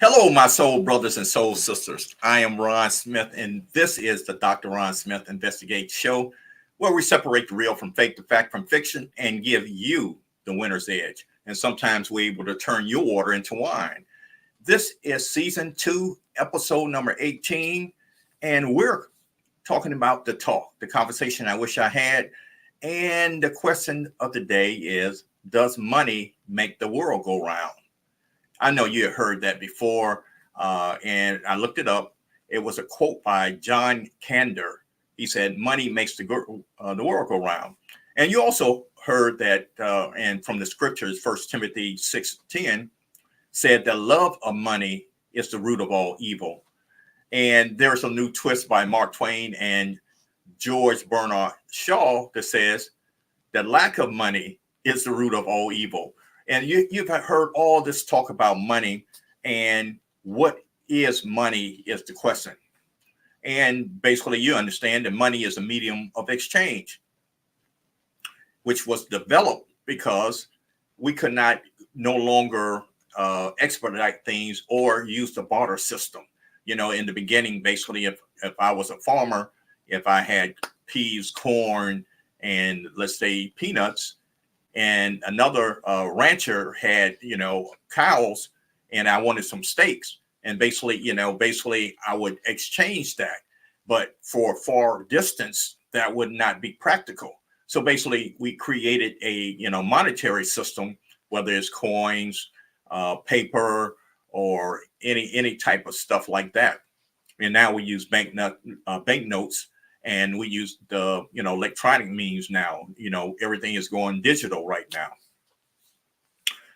Hello, my soul brothers and soul sisters. I am Ron Smith, and this is the Dr. Ron Smith Investigate Show, where we separate the real from fake, the fact from fiction, and give you the winner's edge. And sometimes we're able to turn your water into wine. This is season 2, episode number 18, and we're talking about the conversation I wish I had. And the question of the day is, does money make the world go round? I know you have heard that before, and I looked it up. It was a quote by John Kander. He said, "Money makes the world go round." And you also heard that, and from the scriptures, 1 Timothy 6:10 said, "The love of money is the root of all evil." And there's a new twist by Mark Twain and George Bernard Shaw that says, "The lack of money is the root of all evil." And you've heard all this talk about money, and what is money is the question. And basically, you understand that money is a medium of exchange, which was developed because we could not no longer expedite things or use the barter system. You know, in the beginning, basically, if I was a farmer, if I had peas, corn, and let's say peanuts, and another rancher had, cows, and I wanted some steaks. And basically I would exchange that. But for far distance, that would not be practical. So basically we created a, monetary system, whether it's coins, paper, or any type of stuff like that. And now we use banknotes, and we use the electronic means now. Everything is going digital right now.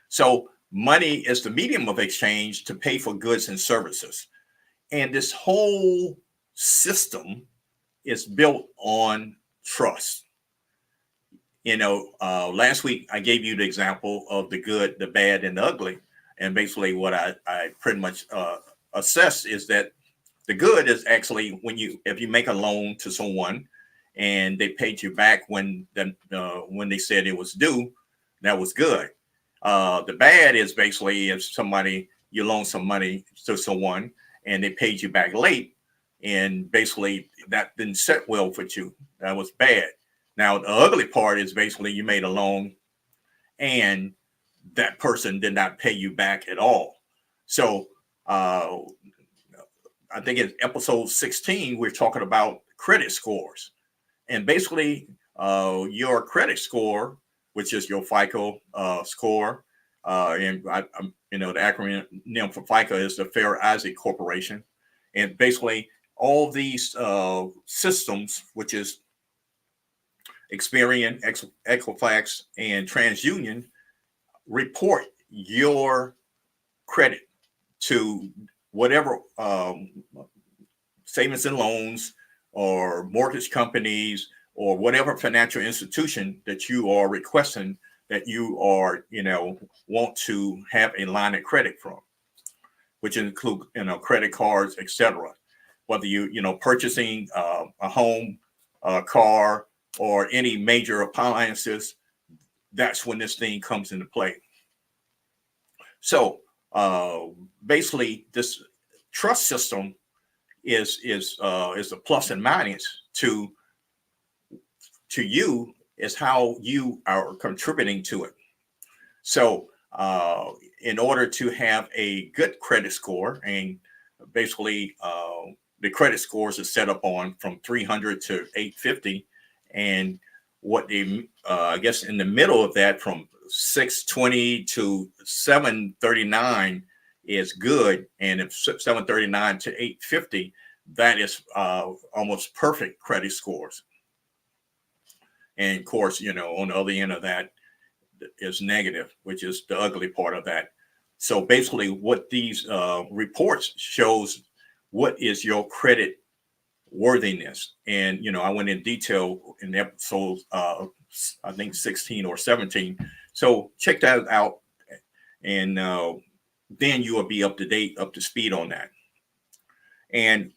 So money is the medium of exchange to pay for goods and services, and this whole system is built on trust. Last week I gave you the example of the good, the bad, and the ugly. And basically what I pretty much assess is that the good is actually if you make a loan to someone and they paid you back when they said it was due, that was good. The bad is basically if you loan some money to someone and they paid you back late, and basically that didn't set well for you. That was bad. Now the ugly part is basically you made a loan and that person did not pay you back at all. So I think in episode 16, we're talking about credit scores. And basically, your credit score, which is your FICO score, and the acronym for FICO is the Fair Isaac Corporation. And basically, all these systems, which is Experian, Equifax, and TransUnion, report your credit to whatever savings and loans or mortgage companies or whatever financial institution that you are requesting that you are, want to have a line of credit from, which include, credit cards, etc. Whether purchasing a home, a car, or any major appliances, that's when this thing comes into play. So basically, this trust system is a plus and minus to you, is how you are contributing to it. So in order to have a good credit score, and basically the credit scores are set up on from 300 to 850, and what they I guess in the middle of that from 620 to 739 is good, and if 739 to 850, that is almost perfect credit scores. And of course, on the other end of that is negative, which is the ugly part of that. So basically, what these reports shows, what is your credit worthiness? And I went in detail in episodes I think 16 or 17. So check that out, and then you will be up to date, up to speed on that. And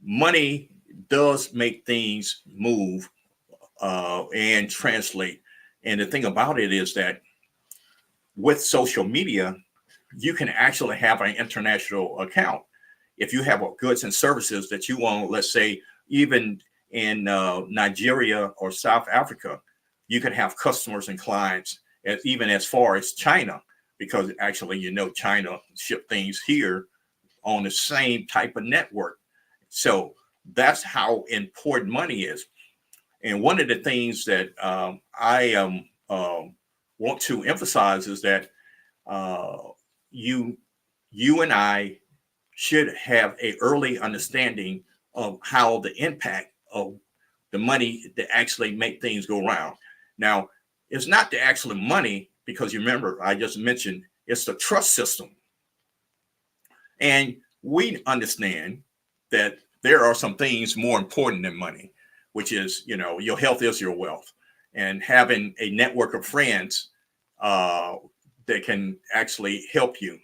money does make things move and translate. And the thing about it is that with social media, you can actually have an international account. If you have goods and services that you want, let's say, even in Nigeria or South Africa, you can have customers and clients even as far as China, because actually, China ship things here on the same type of network. So that's how important money is. And one of the things that I want to emphasize is that you and I should have a early understanding of how the impact of the money that actually make things go around. Now, it's not the actual money, because you remember I just mentioned it's the trust system. And we understand that there are some things more important than money, which is, your health is your wealth, and having a network of friends that can actually help you.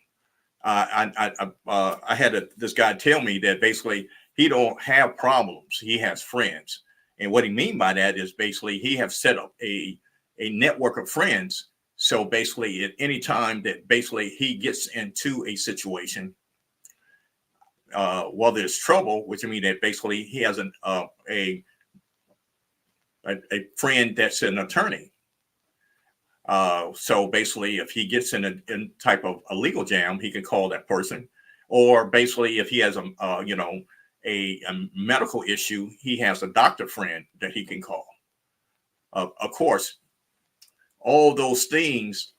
I had this guy tell me that basically he don't have problems, he has friends. And what he mean by that is basically he have set up a network of friends. So basically at any time that basically he gets into a situation, well, there's trouble, which I mean that basically he has a friend that's an attorney. So basically, if he gets in a type of a legal jam, he can call that person. Or basically, if he has a medical issue, he has a doctor friend that he can call. Of course, all those things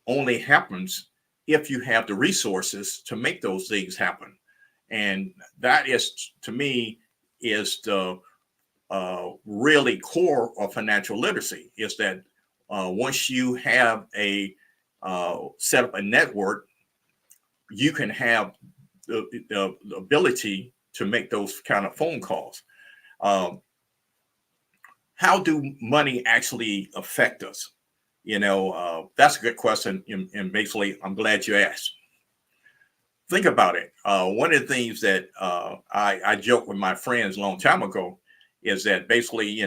only happens if you have the resources to make those things happen. And that is, to me, is the really core of financial literacy, is that once you have a set up a network, you can have the ability to make those kind of phone calls. How do money actually affect us? That's a good question. And basically, I'm glad you asked. Think about it. One of the things that I joked with my friends a long time ago is that basically,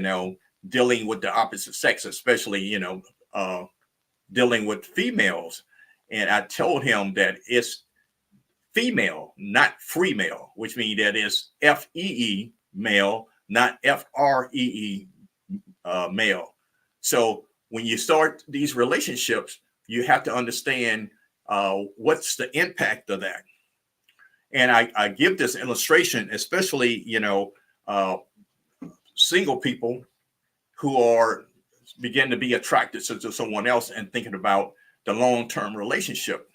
dealing with the opposite sex, especially, dealing with females. And I told him that it's female, not free male, which means that it's FEE male, not FREE male. So when you start these relationships, you have to understand what's the impact of that. And I give this illustration, especially, single people who are begin to be attracted to someone else and thinking about the long-term relationship.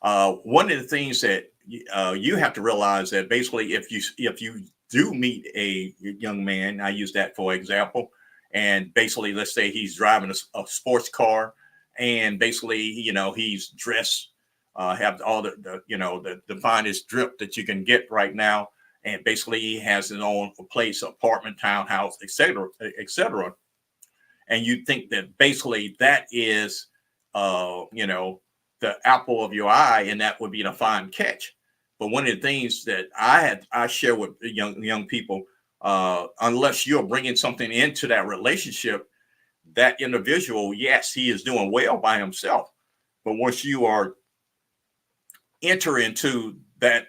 One of the things that you have to realize that basically if you do meet a young man, I use that for example, and basically let's say he's driving a sports car, and basically he's dressed, have all the finest drip that you can get right now, and basically he has his own place, apartment, townhouse, etc., etc. And you think that basically that is the apple of your eye, and that would be a fine catch. But one of the things that I share with young people, unless you're bringing something into that relationship, that individual, yes, he is doing well by himself. But once you are enter into that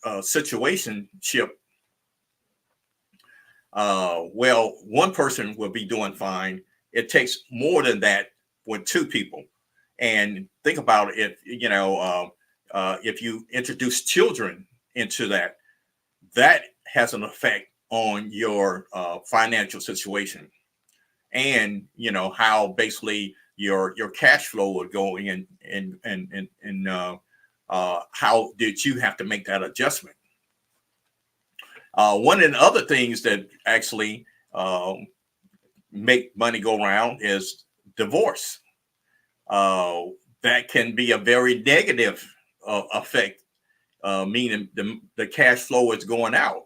situationship, well, one person will be doing fine. It takes more than that with two people. And think about it, if you introduce children into that, that has an effect on your financial situation, and how basically your cash flow would go in, and how did you have to make that adjustment. One of the other things that actually make money go around is divorce. That can be a very negative effect, meaning the cash flow is going out.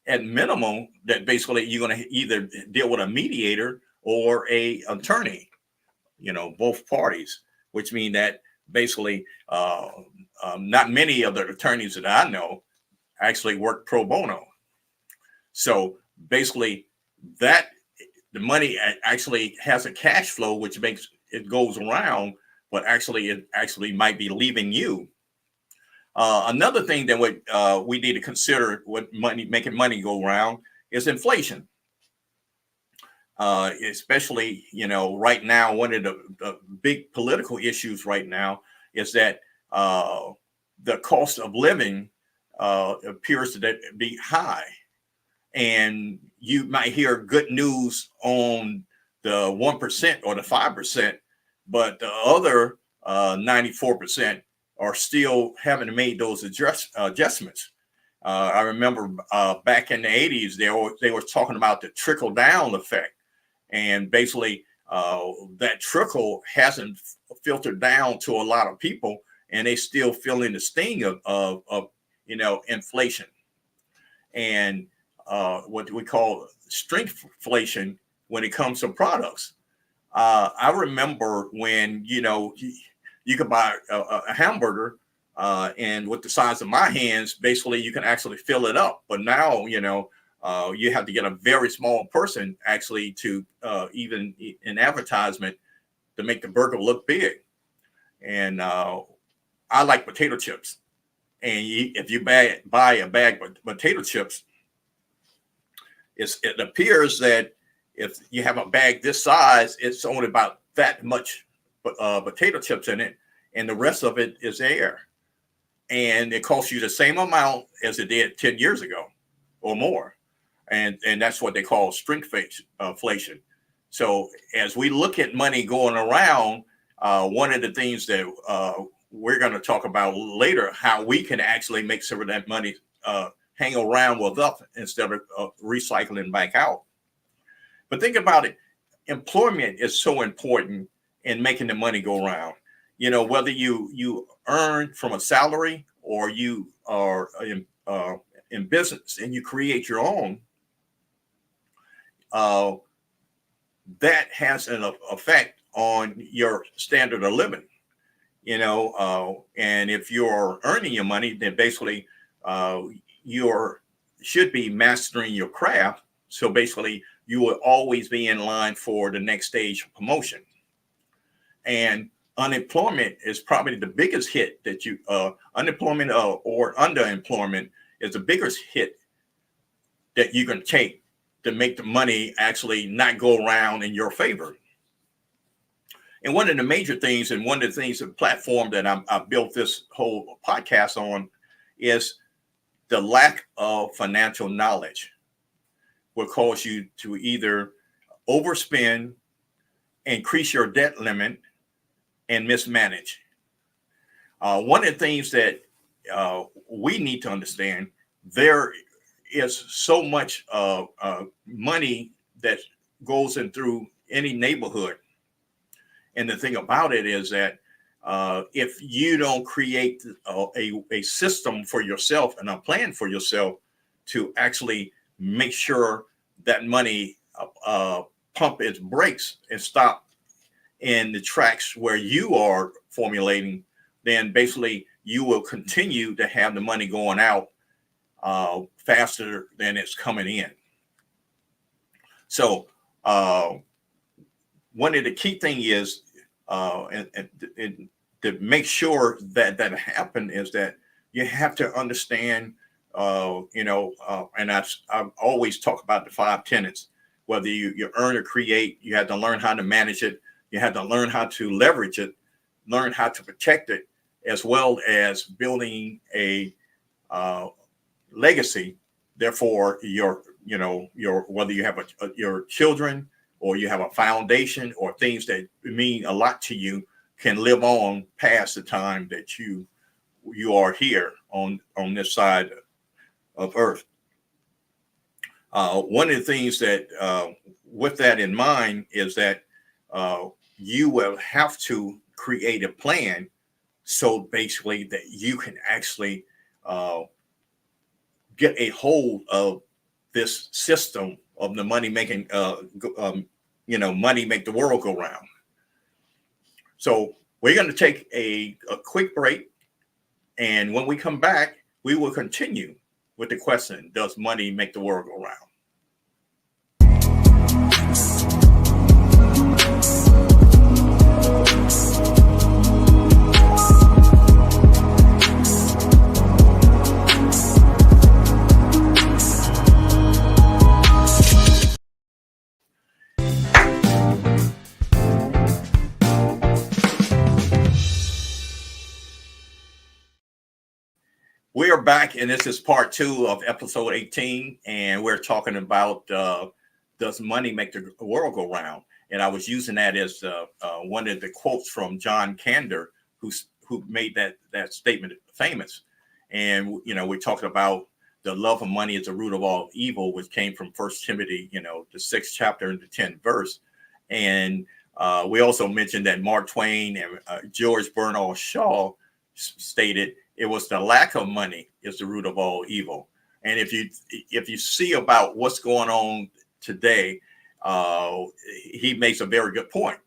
At minimum, that basically you're going to either deal with a mediator or a attorney, both parties, which mean that basically not many of the attorneys that I know actually work pro bono. So basically that the money actually has a cash flow, which makes it goes around, but actually it actually might be leaving you. Another thing that we need to consider what making money go around is inflation. Especially, right now, one of the big political issues right now is that the cost of living appears to be high. And you might hear good news on the 1% or the 5%, but the other 94% are still having made those adjustments. I remember back in the 80s, they were talking about the trickle down effect. And basically, that trickle hasn't filtered down to a lot of people, and they still feeling the sting of inflation and what we call shrinkflation when it comes to products. I remember when you could buy a hamburger, and with the size of my hands, basically you can actually fill it up. But now, you have to get a very small person actually to even in advertisement to make the burger look big. And I like potato chips. And if you buy a bag of potato chips, it appears that if you have a bag this size, it's only about that much potato chips in it, and the rest of it is air. And it costs you the same amount as it did 10 years ago or more. And that's what they call shrinkflation. So as we look at money going around, one of the things that we're going to talk about later, how we can actually make sure that money hang around with us instead of recycling back out. But think about it. Employment is so important in making the money go around. Whether you earn from a salary or you are in business and you create your own, that has an effect on your standard of living, and if you're earning your money, then basically you should be mastering your craft. So basically you will always be in line for the next stage of promotion. And unemployment is probably the biggest hit that unemployment or underemployment is the biggest hit that you can take to make the money actually not go around in your favor. And one of the major things, and one of the things, the platform that I built this whole podcast on, is the lack of financial knowledge will cause you to either overspend, increase your debt limit, and mismanage. One of the things that we need to understand, there is so much money that goes in through any neighborhood. And the thing about it is that if you don't create a system for yourself and a plan for yourself to actually make sure that money pump its brakes and stop in the tracks where you are formulating, then basically you will continue to have the money going out faster than it's coming in. So one of the key thing is, and to make sure that happen, is that you have to understand, and I always talk about the 5 tenets. Whether you earn or create, you have to learn how to manage it. You have to learn how to leverage it, learn how to protect it, as well as building a legacy. Therefore, your whether you have your children or you have a foundation or things that mean a lot to you can live on past the time that you are here on this side of Earth. One of the things that, with that in mind, is that you will have to create a plan so basically that you can actually get a hold of this system of the money making, money make the world go round. So we're going to take a quick break. And when we come back, we will continue with the question, does money make the world go round? We are back, and this is part 2 of episode 18, and we're talking about does money make the world go round? And I was using that as one of the quotes from John Kander, who made that statement famous. And we're talking about the love of money is the root of all evil, which came from First Timothy, the 6th chapter and the 10th verse. And we also mentioned that Mark Twain and George Bernard Shaw stated it was the lack of money is the root of all evil. And if you see about what's going on today, he makes a very good point.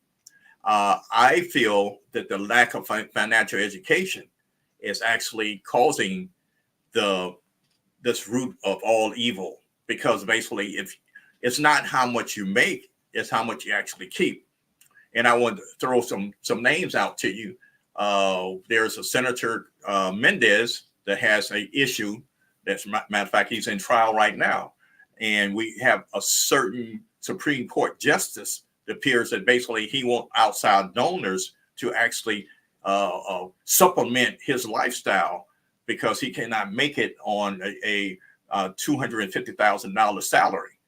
I feel that the lack of financial education is actually causing this root of all evil, because basically, if it's not how much you make, it's how much you actually keep. And I want to throw some names out to you. There's a Senator Mendez that has an issue. That's matter of fact, he's in trial right now. And we have a certain Supreme Court justice that appears that basically he wants outside donors to actually supplement his lifestyle, because he cannot make it on a $250,000 salary.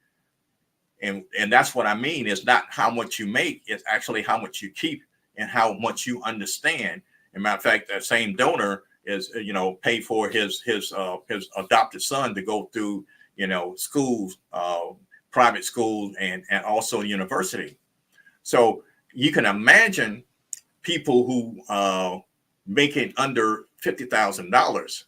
And that's what I mean. It's not how much you make, it's actually how much you keep and how much you understand. And matter of fact, that same donor is, paid for his adopted son to go through, schools, private schools, and also university. So you can imagine people who make it under $50,000,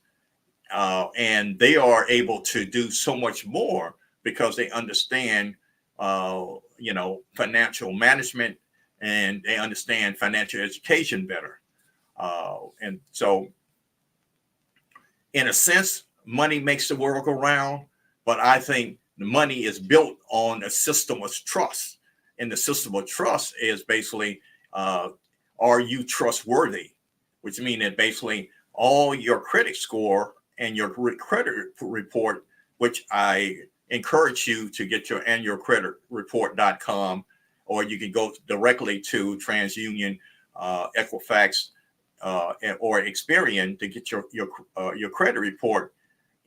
and they are able to do so much more because they understand, financial management, and they understand financial education better. And so, in a sense, money makes the world go round, but I think the money is built on a system of trust. And the system of trust is basically, are you trustworthy? Which means that basically all your credit score and your credit report, which I encourage you to get your annual credit report.com, or you can go directly to TransUnion, Equifax, or Experian to get your credit report.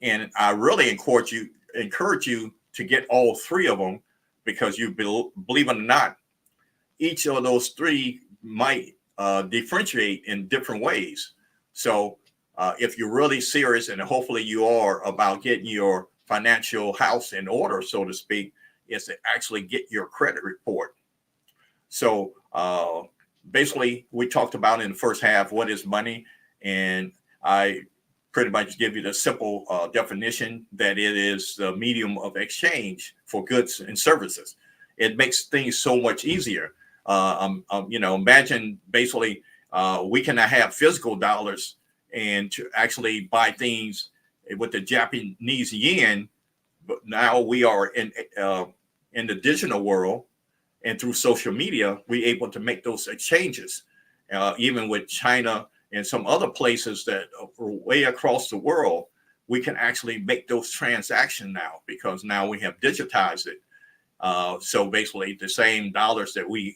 And I really encourage you to get all 3 of them, because you believe it or not, each of those 3 might differentiate in different ways. So if you're really serious, and hopefully you are, about getting your financial house in order, so to speak, is to actually get your credit report. So basically, we talked about in the first half what is money, and I pretty much give you the simple definition that it is the medium of exchange for goods and services. It makes things so much easier. Imagine basically we cannot have physical dollars and to actually buy things with the Japanese yen, but now we are in the digital world, and through social media, we're able to make those exchanges, even with China and some other places that are way across the world. We can actually make those transactions now, because now we have digitized it. So basically, the same dollars that we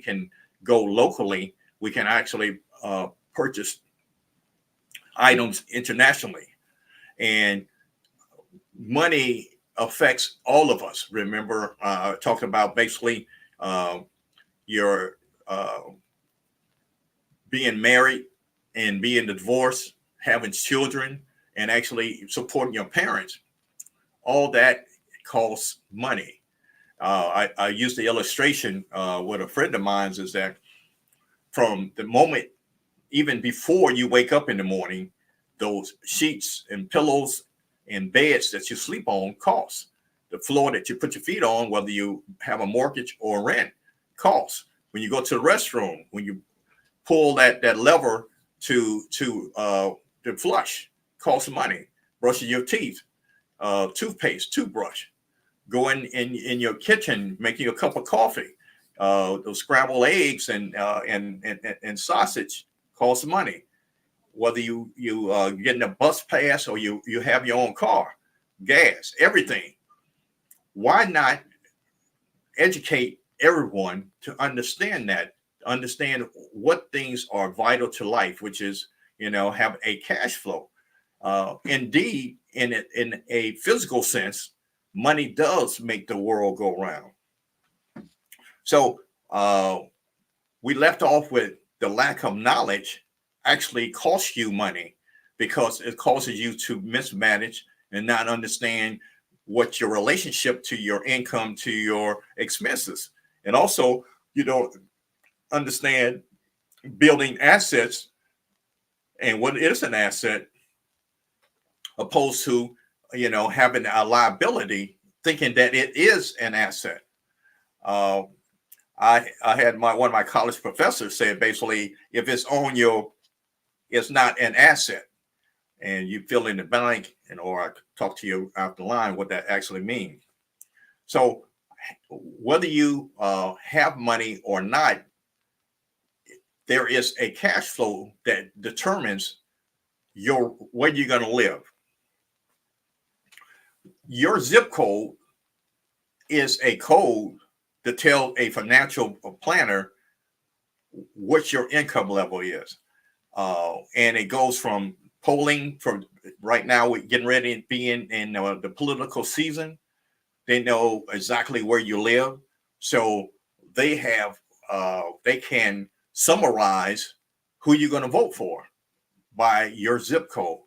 can go locally, we can actually purchase items internationally. And money affects all of us. Remember, talking about basically your being married and being divorced, having children, and actually supporting your parents. All that costs money. I use the illustration with a friend of mine, is that from the moment, even before you wake up in the morning, those sheets and pillows and beds that you sleep on cost. The floor that you put your feet on, whether you have a mortgage or rent, costs. When you go to the restroom, when you pull that lever to flush, costs money. Brushing your teeth, toothpaste, toothbrush. Going in your kitchen, making a cup of coffee, those scrambled eggs and sausage costs money. Whether you getting a bus pass or you have your own car, gas, everything. Why not educate everyone to understand what things are vital to life, which is, have a cash flow. Indeed, in a physical sense, money does make the world go round. So we left off with the lack of knowledge actually costs you money because it causes you to mismanage and not understand what your relationship to your income to your expenses. And also, you don't understand building assets and what is an asset opposed to having a liability thinking that it is an asset. uh, I had one of my college professors say basically if it's on your it's not an asset, and you fill in the blank, and or I talk to you out the line what that actually means. So whether you have money or not, there is a cash flow that determines where you're going to live. Your zip code is a code to tell a financial planner what your income level is. And it goes from polling for right now, we're getting ready to be in the political season. They know exactly where you live. So they can summarize who you're going to vote for by your zip code.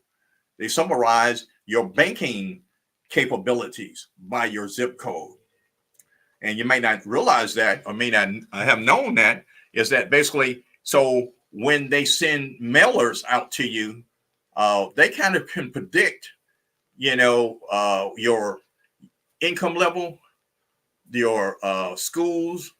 They summarize your banking capabilities by your zip code. And you may not realize that, or may not have known that, is that basically, so when they send mailers out to you, they kind of can predict, your income level, your schools,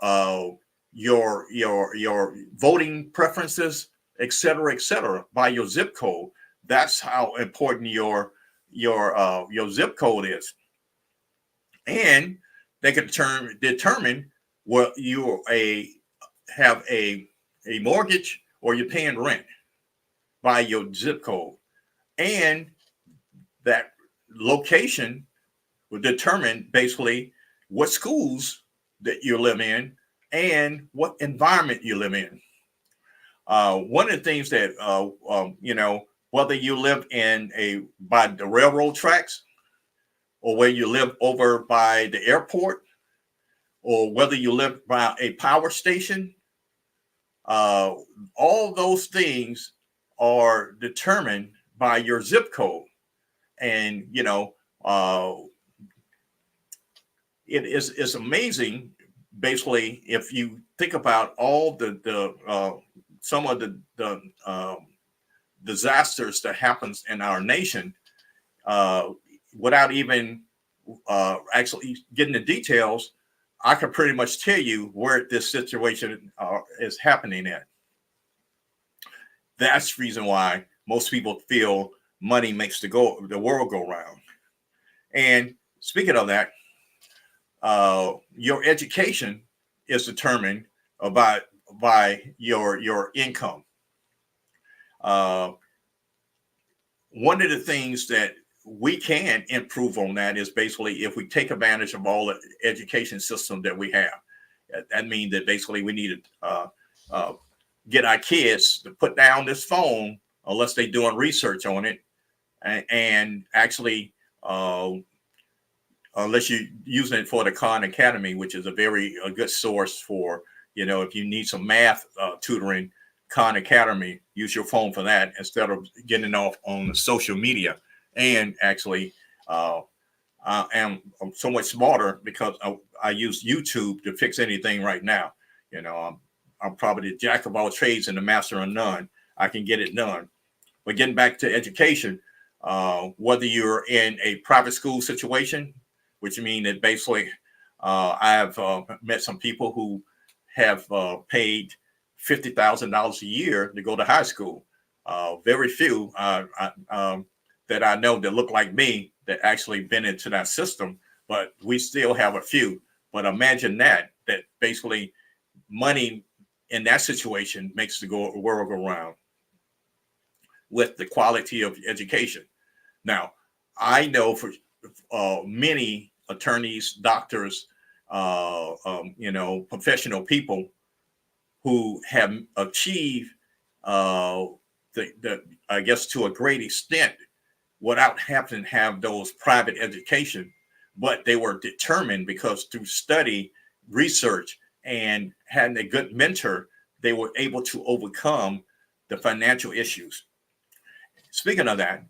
uh, your voting preferences, et cetera, by your zip code. That's how important your zip code is, and they can determine what you have a mortgage or you're paying rent by your zip code, and that location will determine basically what schools that you live in and what environment you live in. One of the things that whether you live by the railroad tracks, or where you live over by the airport, or whether you live by a power station, all those things are determined by your zip code. And it's amazing, basically, if you think about all the some of the disasters that happens in our nation, without even actually getting the details, I can pretty much tell you where this situation is happening at. That's the reason why most people feel money makes the world go round. And speaking of that, your education is determined by your income. One of the things that we can improve on that is basically if we take advantage of all the education system that we have. That means that basically we need to get our kids to put down this phone unless they're doing research on it, and actually unless you're using it for the Khan Academy, which is a good source for, if you need some math tutoring, Khan Academy, use your phone for that instead of getting off on social media. And actually, I'm so much smarter because I use YouTube to fix anything right now. I'm probably the jack of all trades and the master of none. I can get it done. But getting back to education, whether you're in a private school situation, which means that basically I have met some people who have paid $50,000 a year to go to high school. Very few that I know that look like me that actually been into that system, but we still have a few. But imagine that basically money in that situation makes the world go round with the quality of education. Now, I know for many attorneys, doctors, professional people who have achieved I guess to a great extent, without having to have those private education, but they were determined because through study, research, and having a good mentor, they were able to overcome the financial issues. Speaking of that,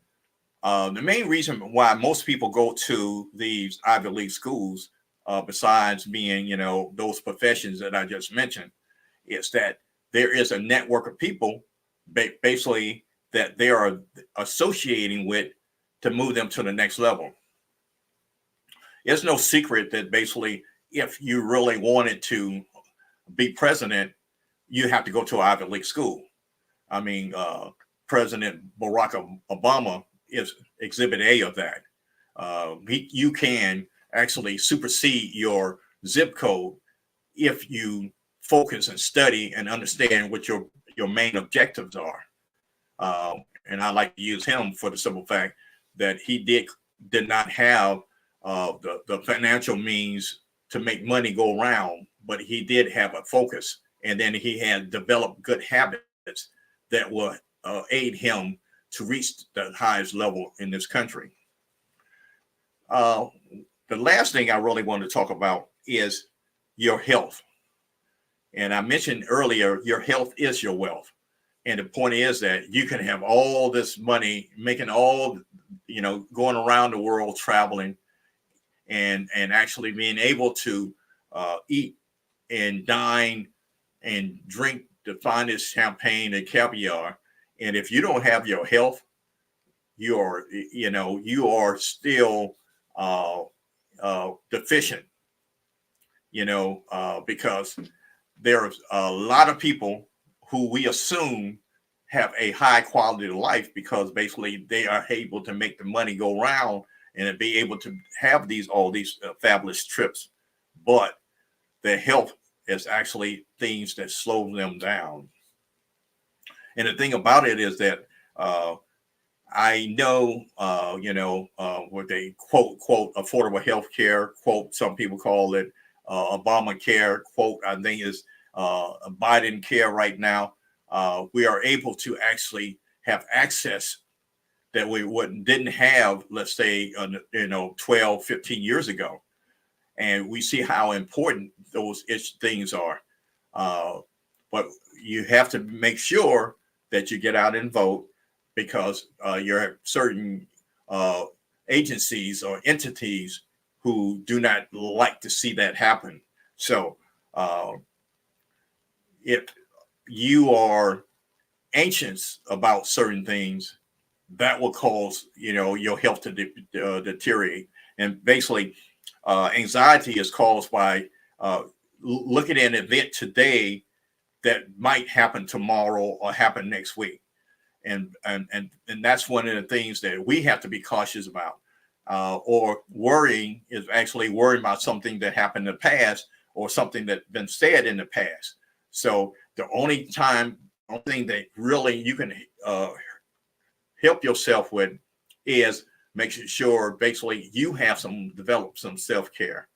the main reason why most people go to these Ivy League schools, besides being, those professions that I just mentioned, is that there is a network of people basically that they are associating with to move them to the next level. It's no secret that basically, if you really wanted to be president, you have to go to an Ivy League school. I mean, President Barack Obama is Exhibit A of that. You can actually supersede your zip code if you focus and study and understand what your main objectives are. And I like to use him for the simple fact that he did not have the financial means to make money go around, but he did have a focus, and then he had developed good habits that will aid him to reach the highest level in this country. The last thing I really want to talk about is your health. And I mentioned earlier, your health is your wealth. And the point is that you can have all this money, making all, going around the world, traveling, and actually being able to eat and dine and drink the finest champagne and caviar. And if you don't have your health, you are still deficient, because there's a lot of people who we assume have a high quality of life because basically they are able to make the money go around and be able to have all these fabulous trips. But their health is actually things that slow them down. And the thing about it is that I know, what they quote, affordable health care, quote, some people call it Obamacare, quote, I think is Biden care right now. We are able to actually have access that we didn't have, let's say, 12, 15 years ago. And we see how important those things are. But you have to make sure that you get out and vote, because you're certain agencies or entities who do not like to see that happen. So if you are anxious about certain things, that will cause, your health to deteriorate. And basically, anxiety is caused by looking at an event today that might happen tomorrow or happen next week. And that's one of the things that we have to be cautious about. Or worrying is actually worrying about something that happened in the past or something that's been said in the past. So the only thing that really you can help yourself with is making sure basically you develop some self-care,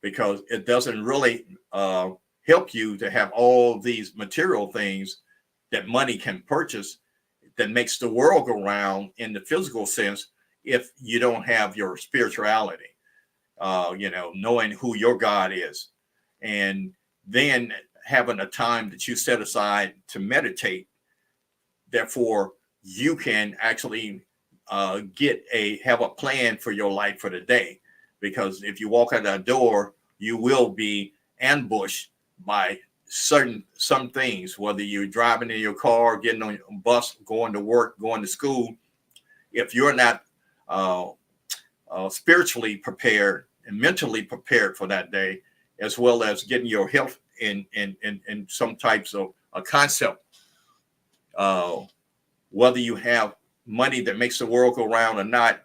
because it doesn't really help you to have all these material things that money can purchase that makes the world go round in the physical sense if you don't have your spirituality, knowing who your God is, and then having a time that you set aside to meditate. Therefore, you can actually have a plan for your life for the day. Because if you walk out that door, you will be ambushed by some things, whether you're driving in your car, getting on a bus, going to work, going to school. If you're not spiritually prepared and mentally prepared for that day, as well as getting your health in some types of a concept, whether you have money that makes the world go round or not,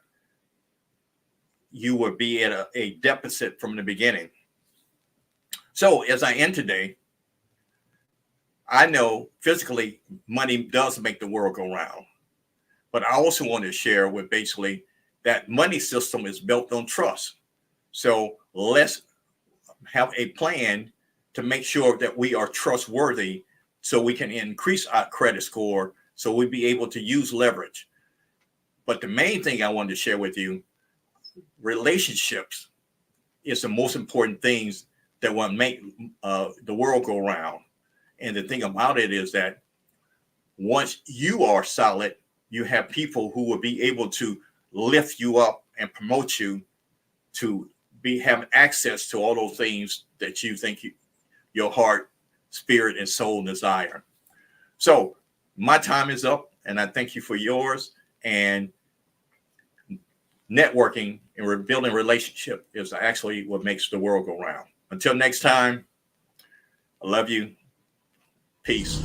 you will be at a deficit from the beginning. So as I end today, I know physically money does make the world go round, but I also want to share with basically that money system is built on trust. So let's have a plan to make sure that we are trustworthy so we can increase our credit score So we'd be able to use leverage. But the main thing I wanted to share with you, relationships is the most important things that will make the world go round. And the thing about it is that once you are solid, you have people who will be able to lift you up and promote you to have access to all those things that you think your heart, spirit, and soul desire. So my time is up, and I thank you for yours. And networking and building relationship is actually what makes the world go round. Until next time, I love you. Peace.